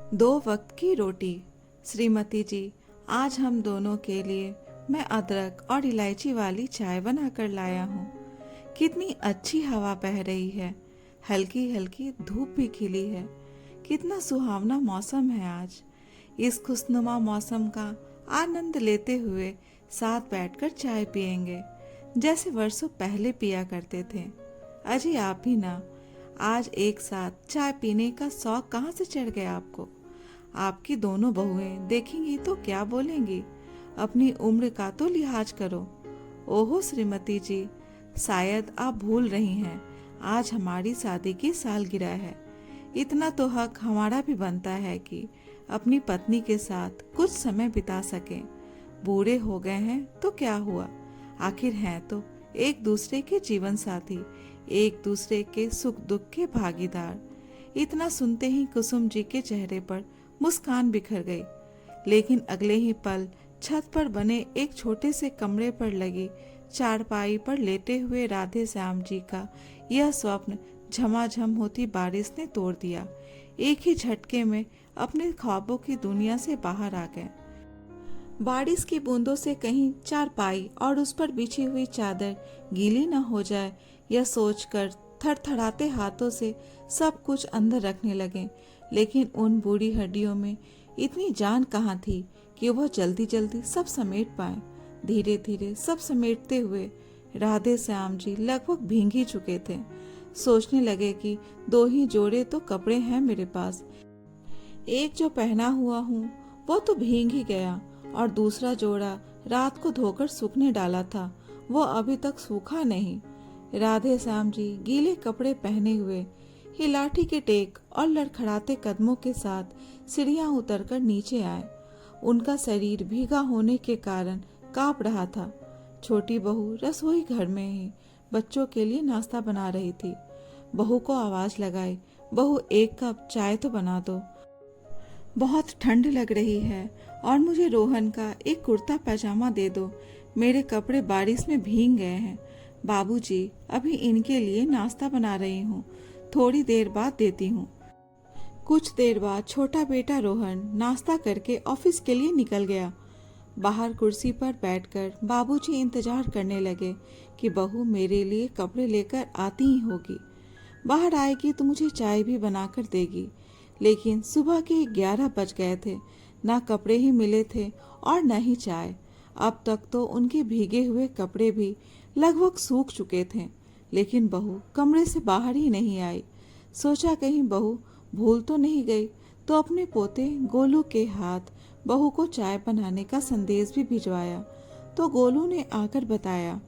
दो वक्त की रोटी। श्रीमती जी, आज हम दोनों के लिए मैं अदरक और इलायची वाली चाय बनाकर लाया हूँ। कितनी अच्छी हवा बह रही है, हल्की हल्की धूप भी खिली है। कितना सुहावना मौसम है आज। इस खुशनुमा मौसम का आनंद लेते हुए साथ बैठकर चाय पियेंगे, जैसे वर्षों पहले पिया करते थे। अजी आप भी ना, आज एक साथ चाय पीने का शौक कहाँ से चढ़ गया आपको? आपकी दोनों बहुएं देखेंगी तो क्या बोलेंगी? अपनी उम्र का तो लिहाज करो। ओहो श्रीमती जी, शायद आप भूल रही हैं, आज हमारी शादी की सालगिरह है। इतना तो हक हमारा भी बनता है कि अपनी पत्नी के साथ कुछ समय बिता सकें। बूढ़े हो गए हैं तो क्या हुआ, आखिर हैं तो एक दूसरे के जीवन साथी, एक दूसरे के सुख दुख के भागीदार। इतना सुनते ही कुसुम जी के चेहरे पर मुस्कान बिखर गई, लेकिन अगले ही पल छत पर बने एक छोटे से कमरे पर लगी चारपाई पर लेटे हुए राधे श्याम जी का यह स्वप्न झमाझम होती बारिश ने तोड़ दिया। एक ही झटके में अपने ख्वाबों की दुनिया से बाहर आ गए। बारिश की बूंदों से कहीं चारपाई और उस पर बिछी हुई चादर गीली न हो जाए, यह सोचकर थरथराते हाथों से सब कुछ अंदर रखने लगे। लेकिन उन बूढ़ी हड्डियों में इतनी जान कहाँ थी कि वह जल्दी जल्दी सब समेट पाए। धीरे धीरे सब समेटते हुए राधे श्याम जी लगभग भीग ही चुके थे। सोचने लगे कि दो ही जोड़े तो कपड़े हैं मेरे पास, एक जो पहना हुआ हूँ वो तो भीग ही गया, और दूसरा जोड़ा रात को धोकर सूखने डाला था, वो अभी तक सूखा नहीं। राधे श्याम जी गीले कपड़े पहने हुए ही लाठी के टेक और लड़खड़ाते कदमों के साथ सीढ़ियां उतरकर नीचे आए। उनका शरीर भीगा होने के कारण कांप रहा था। छोटी बहू रसोई घर में ही बच्चों के लिए नाश्ता बना रही थी। बहू को आवाज लगाई, बहू एक कप चाय तो बना दो, बहुत ठंड लग रही है, और मुझे रोहन का एक कुर्ता पैजामा दे दो, मेरे कपड़े बारिश में भीग गए हैं। बाबूजी, अभी इनके लिए नाश्ता बना रही हूँ, थोड़ी देर बाद देती हूँ। कुछ देर बाद छोटा बेटा रोहन नाश्ता करके ऑफिस के लिए निकल गया। बाहर कुर्सी पर बैठकर बाबूजी इंतजार करने लगे कि बहू मेरे लिए कपड़े लेकर आती ही होगी, बाहर आएगी तो मुझे चाय भी बनाकर देगी। लेकिन सुबह के 11 बज गए थे, ना कपड़े ही मिले थे और न ही चाय। अब तक तो उनके भीगे हुए कपड़े भी लगभग सूख चुके थे, लेकिन बहू कमरे से बाहर ही नहीं आई। सोचा कहीं बहू भूल तो नहीं गई, तो अपने पोते गोलू के हाथ बहू को चाय बनाने का संदेश भी भिजवाया। तो गोलू ने आकर बताया,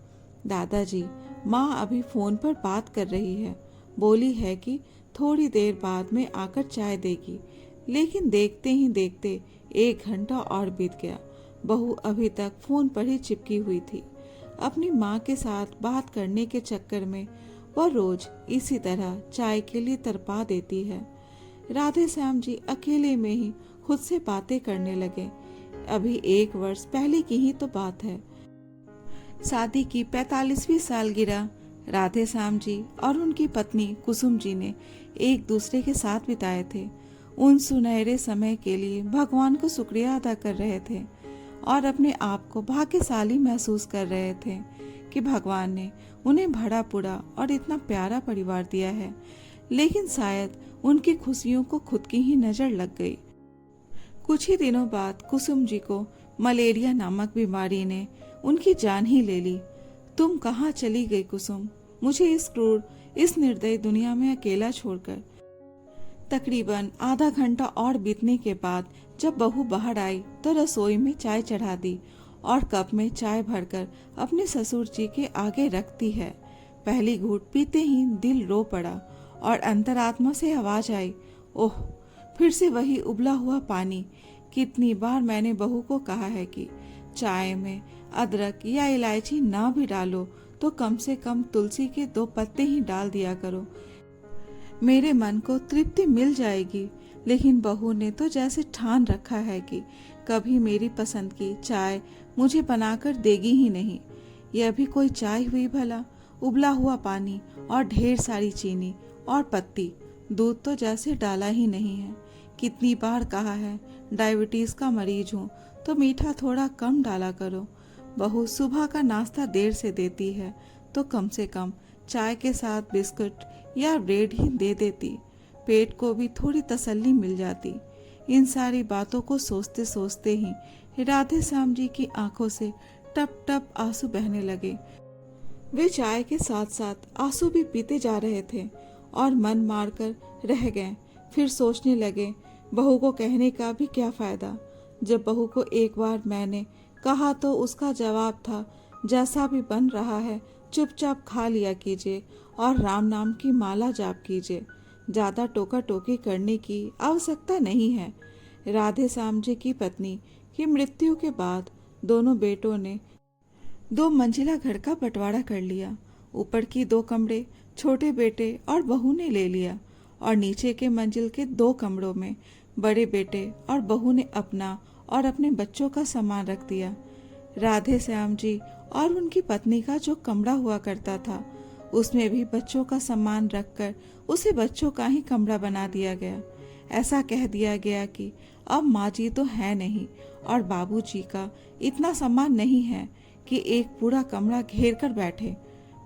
दादाजी, माँ अभी फोन पर बात कर रही है, बोली है कि थोड़ी देर बाद में आकर चाय देगी। लेकिन देखते ही देखते 1 घंटा और बीत गया। बहू अभी तक फोन पर ही चिपकी हुई थी। अपनी माँ के साथ बात करने के चक्कर में वह रोज इसी तरह चाय के लिए तड़पा देती है। राधे श्याम जी अकेले में ही खुद से बातें करने लगे। अभी 1 वर्ष पहले की ही तो बात है। शादी की 45वीं सालगिरह राधे श्याम जी और उनकी पत्नी कुसुम जी ने एक दूसरे के साथ बिताए थे। उन सुनहरे समय के लिए भगवान को शुक्रिया अदा कर रहे थे और अपने आप को भाग्यशाली महसूस कर रहे थे कि भगवान ने उन्हें भरा पूरा और इतना प्यारा परिवार दिया है। लेकिन शायद उनकी खुशियों को खुद की ही नजर लग गई। कुछ ही दिनों बाद कुसुम जी को मलेरिया नामक बीमारी ने उनकी जान ही ले ली। तुम कहाँ चली गई कुसुम, मुझे इस क्रूर, इस निर्दयी दुनिया में अकेला छोड़कर। तकरीबन आधा घंटा और बीतने के बाद जब बहू बाहर आई तो रसोई में चाय चढ़ा दी और कप में चाय भरकर अपने ससुर जी के आगे रखती है। पहली घूंट पीते ही दिल रो पड़ा और अंतरात्मा से आवाज आई, ओह, फिर से वही उबला हुआ पानी। कितनी बार मैंने बहू को कहा है कि चाय में अदरक या इलायची ना भी डालो तो कम से कम तुलसी के 2 पत्ते ही डाल दिया करो, मेरे मन को तृप्ति मिल जाएगी। लेकिन बहू ने तो जैसे ठान रखा है कि कभी मेरी पसंद की चाय मुझे बनाकर देगी ही नहीं। यह भी कोई चाय हुई भला, उबला हुआ पानी और ढेर सारी चीनी और पत्ती, दूध तो जैसे डाला ही नहीं है। कितनी बार कहा है, डायबिटीज का मरीज हूँ तो मीठा थोड़ा कम डाला करो। बहू सुबह का नाश्ता देर से देती है तो कम से कम चाय के साथ बिस्कुट या ब्रेड ही दे देती, पेट को भी थोड़ी तसल्ली मिल जाती। इन सारी बातों को सोचते सोचते ही राधे श्याम जी की आंखों से टप टप आंसू बहने लगे। वे चाय के साथ साथ आंसू भी पीते जा रहे थे और मन मारकर रह गए। फिर सोचने लगे, बहू को कहने का भी क्या फायदा। जब बहू को एक बार मैंने कहा तो उसका जवाब था, जैसा भी बन रहा है चुपचाप खा लिया कीजिए और राम नाम की माला जाप कीजिए, ज्यादा टोका टोकी करने की आवश्यकता नहीं है। राधे श्याम जी की पत्नी की मृत्यु के बाद दोनों बेटों ने 2 मंजिला घर का बंटवारा कर लिया। ऊपर की 2 कमरे छोटे बेटे और बहू ने ले लिया और नीचे के मंजिल के 2 कमरों में बड़े बेटे और बहू ने अपना और अपने बच्चों का सामान रख दिया। राधे श्याम जी और उनकी पत्नी का जो कमरा हुआ करता था उसमें भी बच्चों का सामान रखकर उसे बच्चों का ही कमरा बना दिया गया। ऐसा कह दिया गया कि अब माँ जी तो है नहीं और बाबू जी का इतना सामान नहीं है कि एक पूरा कमरा घेर कर बैठे।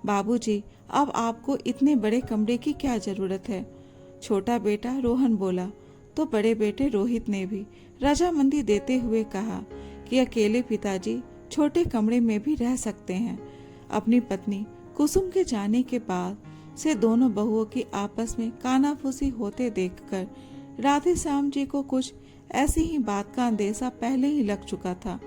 बाबूजी, अब आपको इतने बड़े कमरे की क्या जरूरत है? छोटा बेटा रोहन बोला तो बड़े बेटे रोहित ने भी रजामंदी देते हुए कहा कि अकेले पिताजी छोटे कमरे में भी रह सकते हैं। अपनी पत्नी कुसुम के जाने के बाद से दोनों बहुओं की आपस में कानाफूसी होते देखकर राधे श्याम जी को कुछ ऐसी ही बात का अंदेशा पहले ही लग चुका था,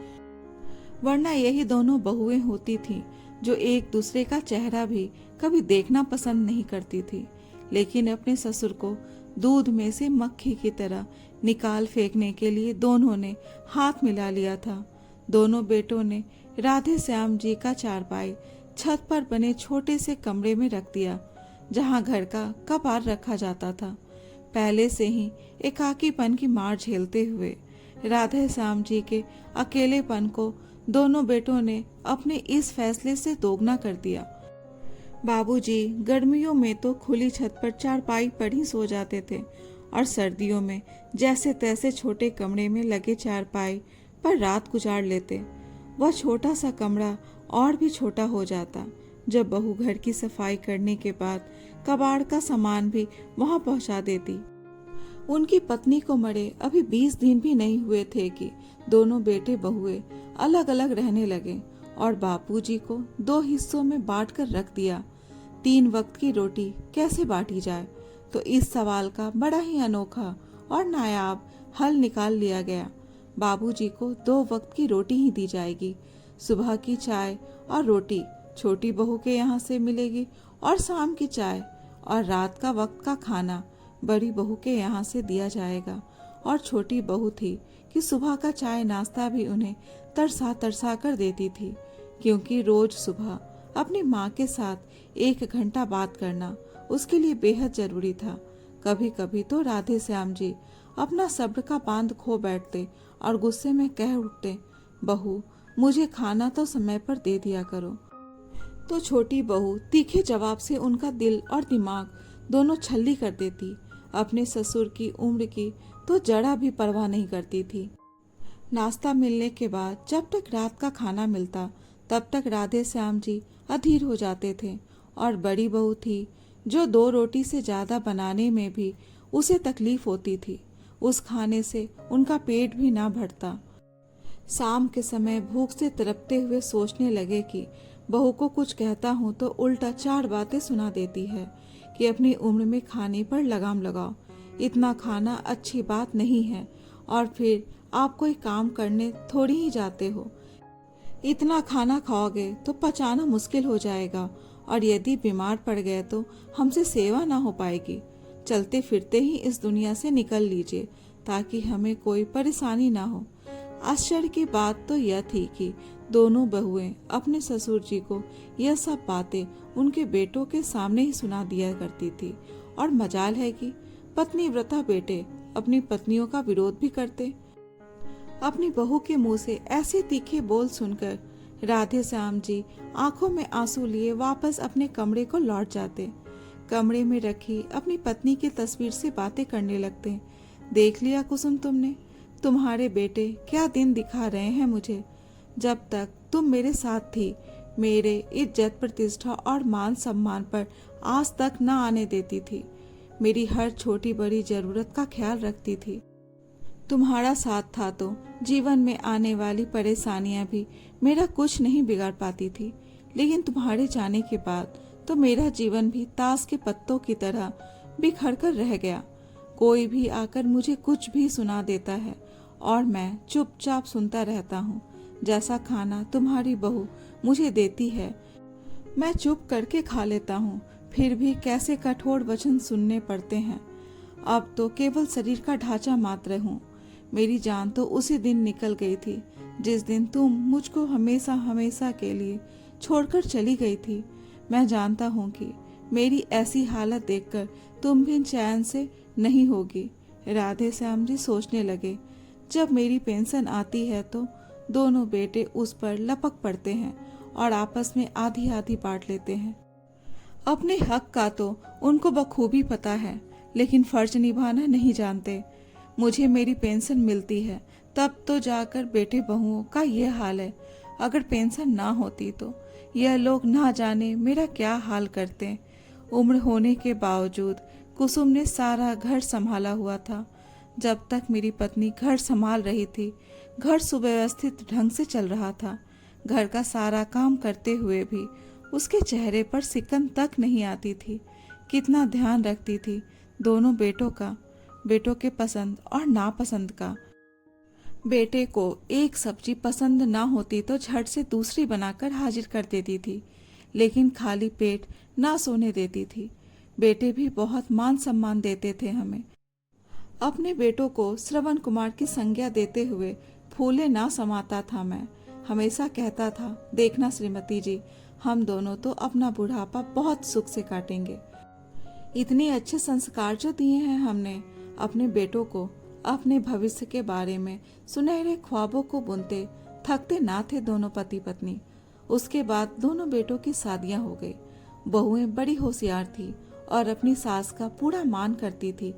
वरना यही दोनों बहुएं होती थीं जो एक दूसरे का चेहरा भी कभी देखना पसंद नहीं करती थी। लेकिन अपने ससुर को दूध में से मक्खी की तरह निकाल फेंकने के लिए दोनों ने हाथ मिला लिया था। दोनों बेटों ने राधे श्याम जी का चारपाई छत पर बने छोटे से कमरे में रख दिया, जहां घर का कबाड़ रखा जाता था। पहले से ही एकाकीपन की मार झेलते हुए राधे श्याम जी के अकेलेपन को दोनों बेटों ने अपने इस फैसले से दोगुना कर दिया। बाबूजी गर्मियों में तो खुली छत पर चारपाई पर ही सो जाते थे और सर्दियों में जैसे तैसे छोटे कमरे में लगे चारपाई पर रात गुजार लेते। वह छोटा सा कमरा और भी छोटा हो जाता जब बहू घर की सफाई करने के बाद कबाड़ का सामान भी वहां पहुंचा देती। उनकी पत्नी को मरे अभी 20 दिन भी नहीं हुए थे कि दोनों बेटे बहुए अलग अलग रहने लगे और बापूजी को 2 हिस्सों में बांट कर रख दिया। 3 वक्त की रोटी कैसे बांटी जाए, तो इस सवाल का बड़ा ही अनोखा और नायाब हल निकाल लिया गया। बाबूजी को 2 वक्त की रोटी ही दी जाएगी। सुबह की चाय और रोटी छोटी बहू के यहाँ से मिलेगी और शाम की चाय और रात का वक्त का खाना बड़ी बहू के यहाँ से दिया जाएगा। और छोटी बहू थी कि सुबह का चाय नाश्ता भी उन्हें तरसा तरसा कर देती थी, क्योंकि रोज सुबह अपनी माँ के साथ 1 घंटा बात करना उसके लिए बेहद जरूरी था। कभी कभी तो राधे श्याम जी अपना सब्र का बांध खो बैठते और गुस्से में कह उठते, बहू मुझे खाना तो समय पर दे दिया करो। तो छोटी बहू तीखे जवाब से उनका दिल और दिमाग दोनों छल्ली कर देती। अपने ससुर की उम्र की तो जरा भी परवाह नहीं करती थी। नाश्ता मिलने के बाद जब तक रात का खाना मिलता तब तक राधे श्याम जी अधीर हो जाते थे और बड़ी बहू थी जो 2 रोटी से ज्यादा बनाने में भी उसे तकलीफ होती थी। उस खाने से उनका पेट भी ना भरता। शाम के समय भूख से तड़पते हुए सोचने लगे कि बहू को कुछ कहता हूँ तो उल्टा 4 बातें सुना देती है कि अपनी उम्र में खाने पर लगाम लगाओ, इतना खाना अच्छी बात नहीं है, और फिर आप कोई काम करने थोड़ी ही जाते हो। इतना खाना खाओगे तो पचाना मुश्किल हो जाएगा और यदि बीमार पड़ गए तो हमसे सेवा ना हो पाएगी। चलते फिरते ही इस दुनिया से निकल लीजिए ताकि हमें कोई परेशानी ना हो। आश्चर्य की बात तो यह थी कि दोनों बहुएं अपने ससुर जी को यह सब बातें उनके बेटों के सामने ही सुना दिया करती थी, और मजाल है कि पत्नी व्रता बेटे अपनी पत्नियों का विरोध भी करते। अपनी बहू के मुंह से ऐसे तीखे बोल सुनकर राधे श्याम जी आंखों में आंसू लिए वापस अपने कमरे को लौट जाते। कमरे में रखी अपनी पत्नी की तस्वीर से बातें करने लगते। देख लिया कुसुम तुमने, तुम्हारे बेटे क्या दिन दिखा रहे हैं मुझे। जब तक तुम मेरे साथ थी, मेरे इज्जत प्रतिष्ठा और मान सम्मान पर आज तक न आने देती थी। मेरी हर छोटी बड़ी जरूरत का ख्याल रखती थी। तुम्हारा साथ था तो जीवन में आने वाली परेशानियां भी मेरा कुछ नहीं बिगाड़ पाती थी। लेकिन तुम्हारे जाने के बाद तो मेरा जीवन भी ताश के पत्तों की तरह बिखर कर रह गया। कोई भी आकर मुझे कुछ भी सुना देता है और मैं चुपचाप सुनता रहता हूँ। जैसा खाना तुम्हारी बहू मुझे देती है, मैं चुप करके खा लेता हूँ, फिर भी कैसे कठोर वचन सुनने पड़ते हैं। अब तो केवल शरीर का ढांचा मात्र हूँ। मेरी जान तो उसी दिन निकल गई थी जिस दिन तुम मुझको हमेशा हमेशा के लिए छोड़कर चली गई थी। मैं जानता हूँ कि मेरी ऐसी हालत देखकर तुम भी चैन से नहीं होगी। राधे श्याम जी सोचने लगे। जब मेरी पेंशन आती है तो दोनों बेटे उस पर लपक पड़ते हैं और आपस में आधी आधी बांट लेते हैं। अपने हक का तो उनको बखूबी पता है, लेकिन फर्ज निभाना नहीं जानते। मुझे मेरी पेंशन मिलती है तब तो जाकर बेटे बहुओं का ये हाल है। अगर पेंशन ना होती तो यह लोग ना जाने मेरा क्या हाल करते। उम्र होने के बावजूद कुसुम ने सारा घर संभाला हुआ था। जब तक मेरी पत्नी घर संभाल रही थी, घर सुव्यवस्थित ढंग से चल रहा था। घर का सारा काम करते हुए भी उसके चेहरे पर सिकन तक नहीं आती थी। कितना ध्यान रखती थी दोनों बेटों का, बेटों के पसंद और नापसंद का। बेटे को एक सब्जी पसंद ना होती तो झट से दूसरी बनाकर हाजिर कर देती थी, लेकिन खाली पेट ना सोने देती थी। बेटे भी बहुत मान सम्मान देते थे हमें। अपने बेटों को श्रवण कुमार की संज्ञा देते हुए फूले ना समाता था मैं। हमेशा कहता था, देखना श्रीमती जी, हम दोनों तो अपना बुढ़ापा बहुत सुख से काटेंगे। इतने अच्छे संस्कार जो दिए हैं हमने अपने बेटों को, अपने भविष्य के बारे में सुनहरे ख्वाबों को बुनते थकते ना थे दोनों पति पत्नी। उसके बाद दोनों बेटों की शादियां हो गई। बहुएं बड़ी होशियार थी और अपनी सास का पूरा मान करती थी,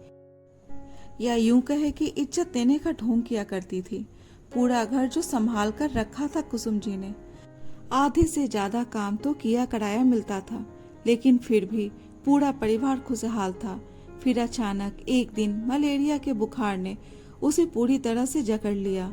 या यूं कहे कि इज्जत देने का ढोंग किया करती थी। पूरा घर जो संभाल कर रखा था कुसुम जी ने, आधे से ज्यादा काम तो किया कराया मिलता था, लेकिन फिर भी पूरा परिवार खुशहाल था। फिर अचानक एक दिन मलेरिया के बुखार ने उसे पूरी तरह से जकड़ लिया।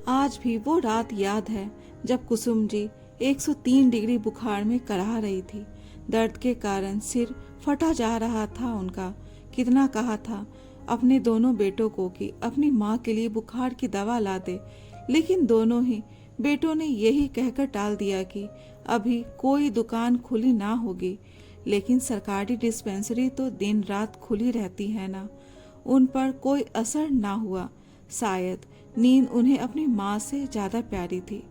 आज भी वो रात याद है जब कुसुम जी 103 डिग्री बुखार में कराह रही थी। दर्द के कारण सिर फटा जा रहा था उनका। कितना कहा था अपने दोनों बेटों को कि अपनी माँ के लिए बुखार की दवा ला दे, लेकिन दोनों ही बेटों ने यही कहकर टाल दिया कि अभी कोई दुकान खुली ना होगी। लेकिन सरकारी डिस्पेंसरी तो दिन रात खुली रहती है ना। उन पर कोई असर ना हुआ। शायद नींद उन्हें अपनी माँ से ज्यादा प्यारी थी।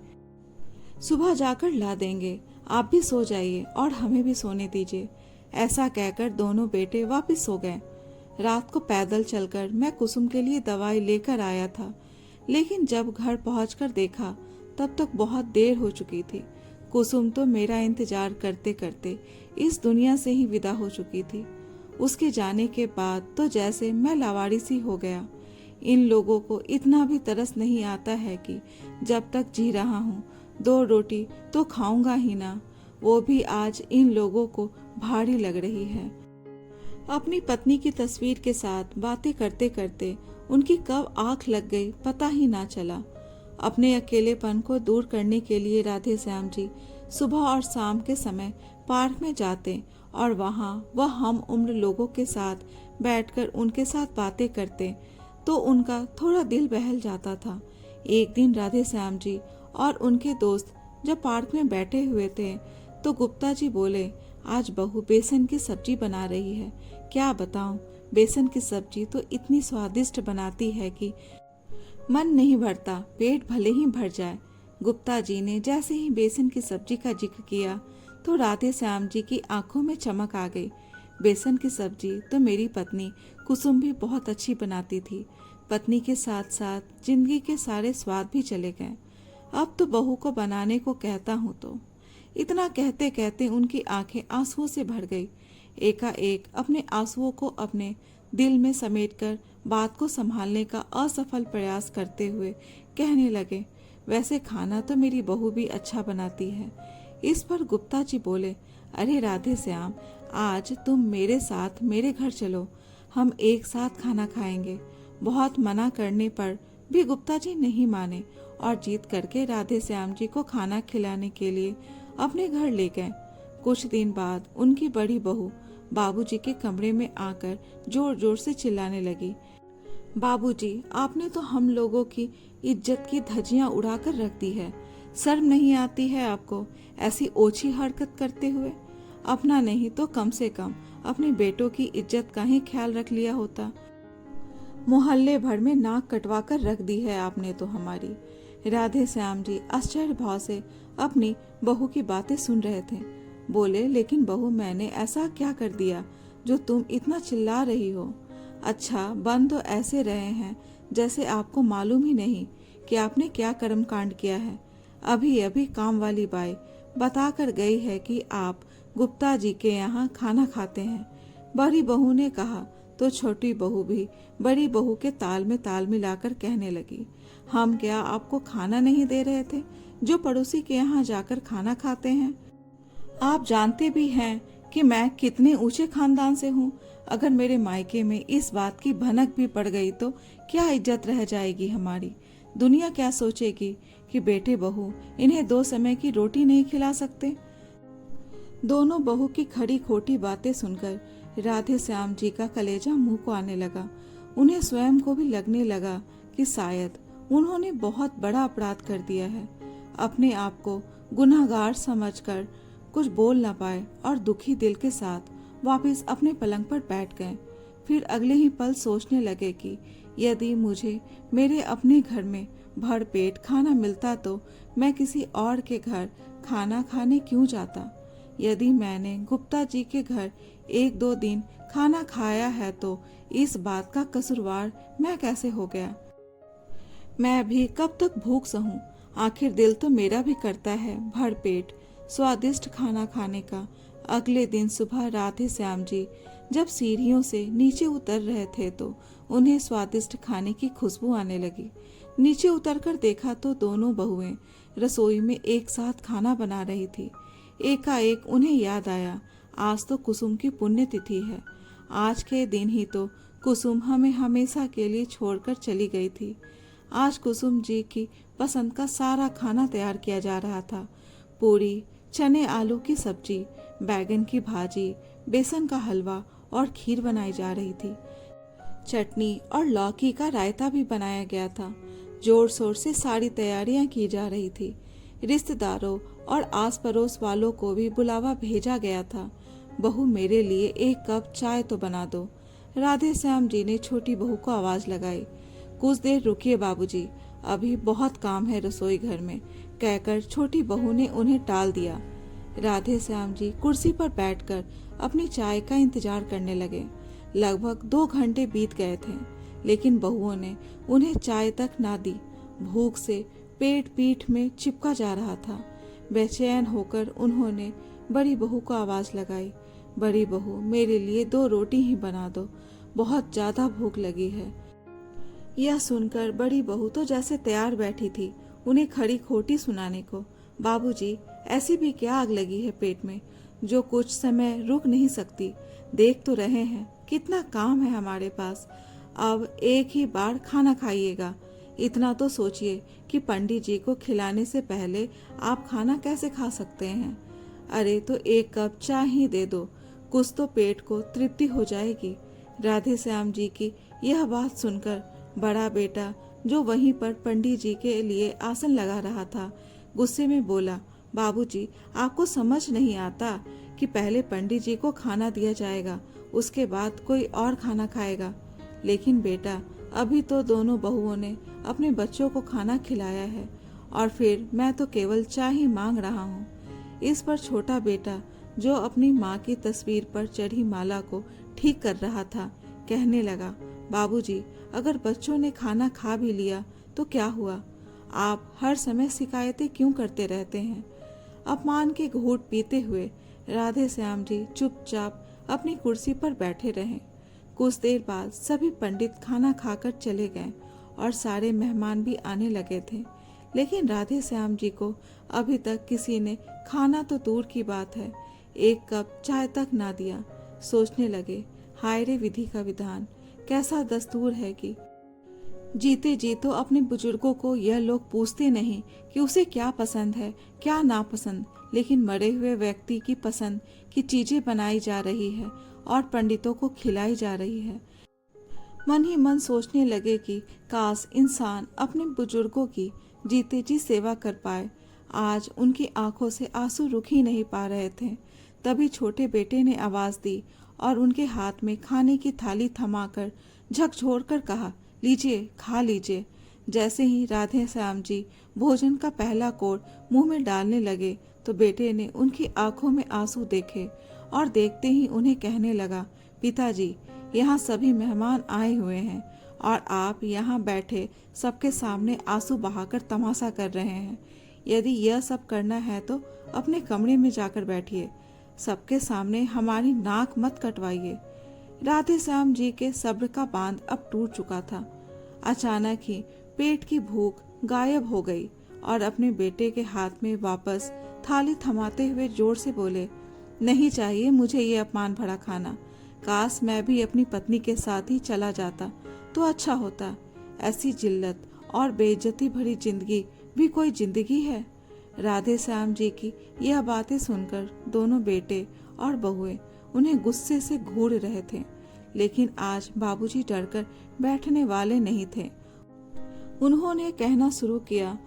सुबह जाकर ला देंगे, आप भी सो जाइए और हमें भी सोने दीजिए। ऐसा कहकर दोनों बेटे वापस सो गए। रात को पैदल चलकर मैं कुसुम के लिए दवाई लेकर आया था, लेकिन जब घर पहुंचकर देखा तब तक बहुत देर हो चुकी थी। कुसुम तो मेरा इंतजार करते करते इस दुनिया से ही विदा हो चुकी थी। उसके जाने के बाद तो जैसे मैं लावारी सी हो गया। इन लोगों को इतना भी तरस नहीं आता है कि जब तक जी रहा हूँ 2 रोटी तो खाऊंगा ही ना। वो भी आज इन लोगों को भारी लग रही है। अपनी पत्नी की तस्वीर के साथ बातें करते करते उनकी कब आंख लग गई पता ही ना चला। अपने अकेलेपन को दूर करने के लिए राधे श्याम जी सुबह और शाम के समय पार्क में जाते और वहाँ वह हम उम्र लोगों के साथ बैठकर उनके साथ बातें करते तो उनका थोड़ा दिल बहल जाता था। एक दिन राधे श्याम जी और उनके दोस्त जब पार्क में बैठे हुए थे तो गुप्ता जी बोले, आज बहू बेसन की सब्जी बना रही है। क्या बताऊं, बेसन की सब्जी तो इतनी स्वादिष्ट बनाती है कि मन नहीं भरता, पेट भले ही भर जाए। गुप्ता जी ने जैसे ही बेसन की सब्जी का जिक्र किया तो राधे श्याम जी की आंखों में चमक आ गई। बेसन की सब्जी तो मेरी पत्नी कुसुम भी बहुत अच्छी बनाती थी। पत्नी के साथ साथ जिंदगी के सारे स्वाद भी चले गए। अब तो बहू को बनाने को कहता हूँ तो। इतना कहते कहते उनकी आंखें आंसुओं से भर गई। एकाएक अपने आंसुओं को अपने दिल में समेटकर बात को संभालने का असफल प्रयास करते हुए कहने लगे, वैसे खाना तो मेरी बहू भी अच्छा बनाती है। इस पर गुप्ता जी बोले, अरे राधे श्याम, आज तुम मेरे साथ मेरे घर चलो, हम एक साथ खाना खाएंगे। बहुत मना करने पर भी गुप्ता जी नहीं माने और जीत करके राधे श्याम जी को खाना खिलाने के लिए अपने घर ले गए। कुछ दिन बाद उनकी बड़ी बहू बाबूजी के कमरे में आकर जोर जोर से चिल्लाने लगी, बाबूजी, आपने तो हम लोगों की इज्जत की धज्जियां उड़ाकर रख दी है। शर्म नहीं आती है आपको ऐसी ओछी हरकत करते हुए? अपना नहीं तो कम से कम अपने बेटों की इज्जत का ही ख्याल रख लिया होता। मोहल्ले भर में नाक कटवा कर रख दी है आपने तो हमारी। राधे श्याम जी आश्चर्य भाव से अपनी बहू की बातें सुन रहे थे। बोले, लेकिन बहू, मैंने ऐसा क्या कर दिया जो तुम इतना चिल्ला रही हो? अच्छा, बन तो ऐसे रहे हैं जैसे आपको मालूम ही नहीं कि आपने क्या कर्मकांड किया है। अभी अभी काम वाली बाई बता कर गई है कि आप गुप्ता जी के यहाँ खाना खाते हैं। बड़ी बहू ने कहा तो छोटी बहू भी बड़ी बहू के ताल में ताल मिलाकर कहने लगी, हम क्या आपको खाना नहीं दे रहे थे जो पड़ोसी के यहाँ जाकर खाना खाते हैं? आप जानते भी हैं कि मैं कितने ऊंचे खानदान से हूँ। अगर मेरे मायके में इस बात की भनक भी पड़ गई तो क्या इज्जत रह जाएगी हमारी? दुनिया क्या सोचेगी कि बेटे बहू इन्हें 2 समय की रोटी नहीं खिला सकते? दोनों बहू की खड़ी खोटी बातें सुनकर राधे श्याम जी का कलेजा मुंह को आने लगा। उन्हें स्वयं को भी लगने लगा कि शायद उन्होंने बहुत बड़ा अपराध कर दिया है। अपने आप को गुनहगार समझकर कुछ बोल न पाए और दुखी दिल के साथ वापस अपने पलंग पर बैठ गए। फिर अगले ही पल सोचने लगे कि यदि मुझे मेरे अपने घर में भर पेट खाना मिलता तो मैं किसी और के घर खाना खाने क्यों जाता? यदि मैंने गुप्ता जी के घर 1-2 दिन खाना खाया है तो इस बात का कसूरवार मैं कैसे हो गया? मैं भी कब तक भूख सहूं? आखिर दिल तो मेरा भी करता है भर पेट स्वादिष्ट खाना खाने का। अगले दिन सुबह राधे श्याम जी जब सीढ़ियों से नीचे उतर रहे थे तो उन्हें स्वादिष्ट खाने की खुशबू आने लगी। नीचे उतरकर देखा तो दोनों बहुएं रसोई में एक साथ खाना बना रही थी। एकाएक उन्हें याद आया, आज तो कुसुम की पुण्यतिथि है। आज के दिन ही तो कुसुम हमें हमेशा के लिए छोड़कर चली गई थी। आज कुसुम जी की पसंद का सारा खाना तैयार किया जा रहा था। पूरी, चने आलू की सब्जी, बैगन की भाजी, बेसन का हलवा और खीर बनाई जा रही थी। चटनी और लौकी का रायता भी बनाया गया था। जोर शोर से सारी तैयारियां की जा रही थी। रिश्तेदारों और आस पड़ोस वालों को भी बुलावा भेजा गया था। बहू, मेरे लिए 1 कप चाय तो बना दो। राधे श्याम जी ने छोटी बहू को आवाज लगाई। कुछ देर रुकिए बाबूजी, अभी बहुत काम है रसोई घर में, कहकर छोटी बहू ने उन्हें टाल दिया। राधे श्याम जी कुर्सी पर बैठकर अपनी चाय का इंतजार करने लगे। लगभग 2 घंटे बीत गए थे, लेकिन बहुओं ने उन्हें चाय तक ना दी। भूख से पेट पीठ में चिपका जा रहा था। बेचैन होकर उन्होंने बड़ी बहू को आवाज लगाई, बड़ी बहू, मेरे लिए 2 रोटी ही बना दो, बहुत ज्यादा भूख लगी है। यह सुनकर बड़ी बहू तो जैसे तैयार बैठी थी उन्हें खड़ी खोटी सुनाने को। बाबूजी, ऐसी भी क्या आग लगी है पेट में जो कुछ समय रुक नहीं सकती? देख तो रहे हैं कितना काम है हमारे पास। अब एक ही बार खाना खाइएगा। इतना तो सोचिए कि पंडित जी को खिलाने से पहले आप खाना कैसे खा सकते हैं? अरे तो 1 कप चाय ही दे दो, कुछ तो पेट को तृप्ति हो जाएगी। राधे श्याम जी की यह बात सुनकर बड़ा बेटा, जो वहीं पर पंडित जी के लिए आसन लगा रहा था, गुस्से में बोला, बाबूजी, आपको समझ नहीं आता कि पहले पंडित जी को खाना दिया जाएगा, उसके बाद कोई और खाना खाएगा। लेकिन बेटा, अभी तो दोनों बहुओं ने अपने बच्चों को खाना खिलाया है और फिर मैं तो केवल चाय ही मांग रहा हूँ। इस पर छोटा बेटा, जो अपनी माँ की तस्वीर पर चढ़ी माला को ठीक कर रहा था, कहने लगा, बाबूजी, अगर बच्चों ने खाना खा भी लिया तो क्या हुआ? आप हर समय शिकायतें क्यों करते रहते हैं? अपमान के घूंट पीते हुए राधे श्याम जी चुपचाप अपनी कुर्सी पर बैठे रहे। कुछ देर बाद सभी पंडित खाना खाकर चले गए और सारे मेहमान भी आने लगे थे, लेकिन राधे श्याम जी को अभी तक किसी ने खाना तो दूर की बात है, एक कप चाय तक ना दिया। सोचने लगे, हाय रे विधि का विधान, कैसा दस्तूर है कि जीते जी तो अपने बुजुर्गों को यह लोग पूछते नहीं कि उसे क्या पसंद है क्या नापसंद, लेकिन मरे हुए व्यक्ति की पसंद की चीजें बनाई जा रही है और पंडितों को खिलाई जा रही है। मन ही मन सोचने लगे कि काश इंसान अपने बुजुर्गों की जीते जी सेवा कर पाए। आज उनकी आंखों से आंसू रुक ही नहीं पा रहे थे। तभी छोटे बेटे ने आवाज दी और उनके हाथ में खाने की थाली थमाकर झकझोरकर कहा, लीजिए, खा लीजिए। जैसे ही राधे श्याम जी भोजन का पहला कोर मुंह में डालने लगे तो बेटे ने उनकी आंखों में आंसू देखे और देखते ही उन्हें कहने लगा, पिताजी, यहाँ सभी मेहमान आए हुए हैं और आप यहाँ बैठे सबके सामने आंसू बहाकर तमाशा कर रहे हैं। यदि यह सब करना है तो अपने कमरे में जाकर बैठिए, सबके सामने हमारी नाक मत कटवाइए। राधे श्याम जी के सब्र का बांध अब टूट चुका था। अचानक ही पेट की भूख गायब हो गई और अपने बेटे के हाथ में वापस थाली थमाते हुए जोर से बोले, नहीं चाहिए मुझे ये अपमान भरा खाना। काश मैं भी अपनी पत्नी के साथ ही चला जाता तो अच्छा होता। ऐसी जिल्लत और बेइज्जती भरी जिंदगी भी कोई जिंदगी है? राधे श्याम जी की यह बातें सुनकर दोनों बेटे और बहुएं उन्हें गुस्से से घूर रहे थे, लेकिन आज बाबूजी डरकर बैठने वाले नहीं थे। उन्होंने कहना शुरू किया,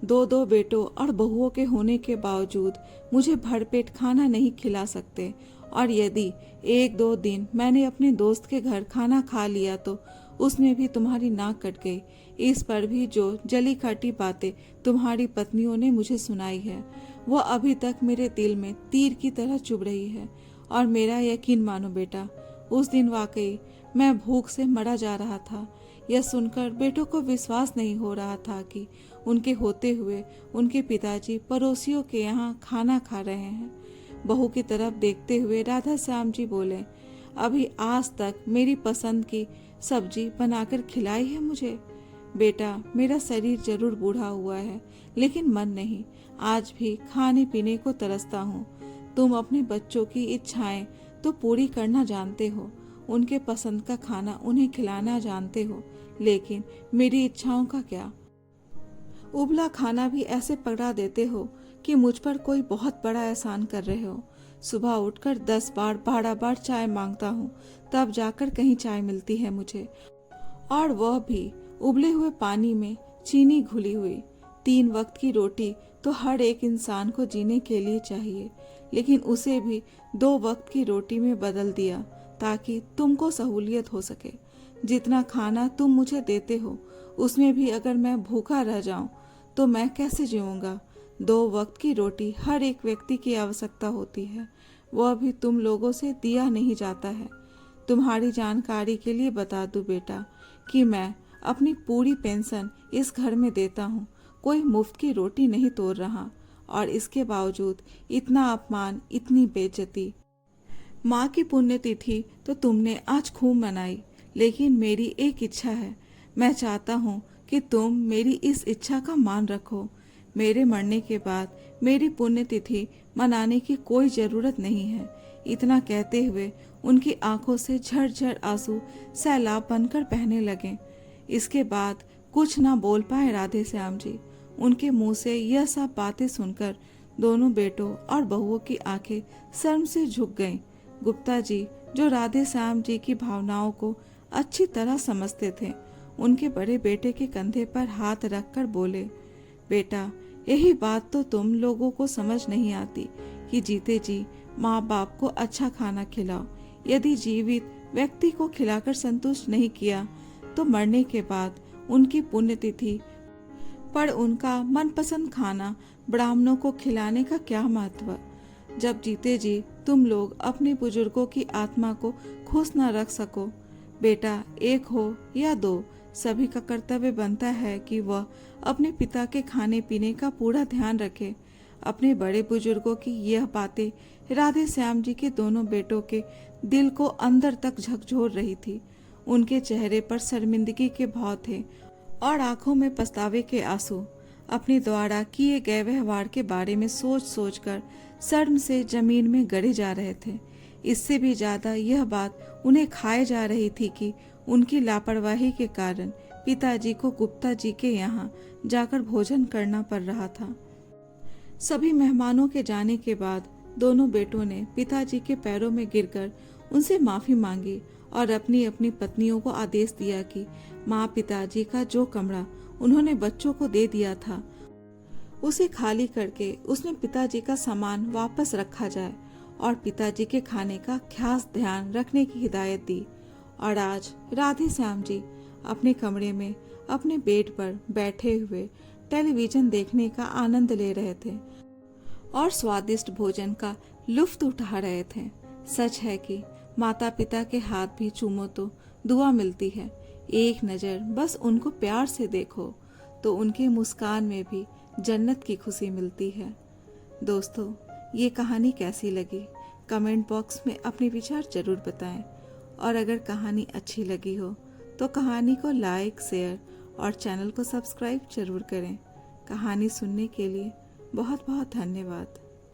दो बेटों और बहुओं के होने के बावजूद मुझे भरपेट खाना नहीं खिला सकते, और यदि 1-2 दिन मैंने अपने दोस्त के घर खाना खा लिया तो उसमें भी तुम्हारी नाक कट गई। इस पर भी जो जली खटी बातें तुम्हारी पत्नियों ने मुझे सुनाई है वो अभी तक मेरे दिल में तीर की तरह चुभ रही है। और मेरा यकीन मानो बेटा, उस दिन वाकई मैं भूख से मरा जा रहा था। यह सुनकर बेटों को विश्वास नहीं हो रहा था कि उनके होते हुए उनके पिताजी पड़ोसियों के यहाँ खाना खा रहे हैं। बहू की तरफ देखते हुए राधा श्याम जी बोले, अभी आज तक मेरी पसंद की सब्जी बनाकर खिलाई है मुझे? बेटा, मेरा शरीर जरूर बूढ़ा हुआ है, लेकिन मन नहीं। आज भी खाने पीने को तरसता हूँ। तुम अपने बच्चों की इच्छाएं तो पूरी करना जानते हो, उनके पसंद का खाना उन्हें खिलाना जानते हो, लेकिन मेरी इच्छाओं का क्या? उबला खाना भी ऐसे पकड़ा देते हो कि मुझ पर कोई बहुत बड़ा एहसान कर रहे हो। सुबह उठकर 10 बार 12 बार चाय मांगता हूँ, तब जाकर कहीं चाय मिलती है मुझे, और वह भी उबले हुए पानी में चीनी घुली हुई। 3 वक्त की रोटी तो हर एक इंसान को जीने के लिए चाहिए, लेकिन उसे भी 2 वक्त की रोटी में बदल दिया ताकि तुमको सहूलियत हो सके। जितना खाना तुम मुझे देते हो उसमें भी अगर मैं भूखा रह जाऊं तो मैं कैसे जीऊंगा? 2 वक्त की रोटी हर एक व्यक्ति की आवश्यकता होती है, वह भी तुम लोगों से दिया नहीं जाता है। तुम्हारी जानकारी के लिए बता दूं बेटा कि मैं अपनी पूरी पेंशन इस घर में देता हूँ, कोई मुफ्त की रोटी नहीं तोड़ रहा, और इसके बावजूद इतना अपमान, इतनी बेइज्जती। माँ की पुण्यतिथि तो तुमने आज खूब मनाई, लेकिन मेरी एक इच्छा है। मैं चाहता हूँ कि तुम मेरी इस इच्छा का मान रखो। मेरे मरने के बाद मेरी पुण्यतिथि मनाने की कोई जरूरत नहीं है। इतना कहते हुए उनकी आंखों से झरझर आंसू सैलाब बनकर बहने लगे। इसके बाद कुछ ना बोल पाए राधे श्याम जी। उनके मुंह से यह सब बातें सुनकर दोनों बेटों और बहुओं की आंखें शर्म से झुक गईं। गुप्ता जी, जो राधे श्याम जी की भावनाओं को अच्छी तरह समझते थे, उनके बड़े बेटे के कंधे पर हाथ रखकर बोले, बेटा, यही बात तो तुम लोगों को समझ नहीं आती कि जीते जी माँ बाप को अच्छा खाना खिलाओ। यदि जीवित व्यक्ति को खिलाकर संतुष्ट नहीं किया तो मरने के बाद उनकी पुण्यतिथि पर उनका मनपसंद खाना ब्राह्मणों को खिलाने का क्या महत्व? जब जीते जी तुम लोग अपने बुजुर्गों की आत्मा को खुश न रख सको। बेटा, 1 हो या 2, सभी का कर्तव्य बनता है कि वह अपने पिता के खाने पीने का पूरा ध्यान रखे। अपने बड़े बुजुर्गों की यह बातें राधे श्याम जी के दोनों बेटों के दिल को अंदर तक झकझोर रही थी। उनके चेहरे पर शर्मिंदगी के भाव थे और आंखों में पछतावे के आंसू। अपने द्वारा किए गए व्यवहार के बारे में सोच सोच कर शर्म से जमीन में गड़े जा रहे थे। इससे भी ज्यादा यह बात उन्हें खाए जा रही थी कि उनकी लापरवाही के कारण पिताजी को गुप्ता जी के यहाँ जाकर भोजन करना पड़ रहा था। सभी मेहमानों के जाने के बाद दोनों बेटों ने पिताजी के पैरों में गिरकर उनसे माफी मांगी और अपनी अपनी पत्नियों को आदेश दिया कि माँ पिताजी का जो कमरा उन्होंने बच्चों को दे दिया था उसे खाली करके उसमें पिताजी का सामान वापस रखा जाए और पिताजी के खाने का खास ध्यान रखने की हिदायत दी। और आज राधे श्याम जी अपने कमरे में अपने बेड पर बैठे हुए टेलीविजन देखने का आनंद ले रहे थे और स्वादिष्ट भोजन का लुत्फ उठा रहे थे। सच है कि माता पिता के हाथ भी चूमो तो दुआ मिलती है। एक नज़र बस उनको प्यार से देखो तो उनकी मुस्कान में भी जन्नत की खुशी मिलती है। दोस्तों, ये कहानी कैसी लगी कमेंट बॉक्स में अपने विचार जरूर बताएं और अगर कहानी अच्छी लगी हो तो कहानी को लाइक, शेयर और चैनल को सब्सक्राइब जरूर करें। कहानी सुनने के लिए बहुत बहुत धन्यवाद।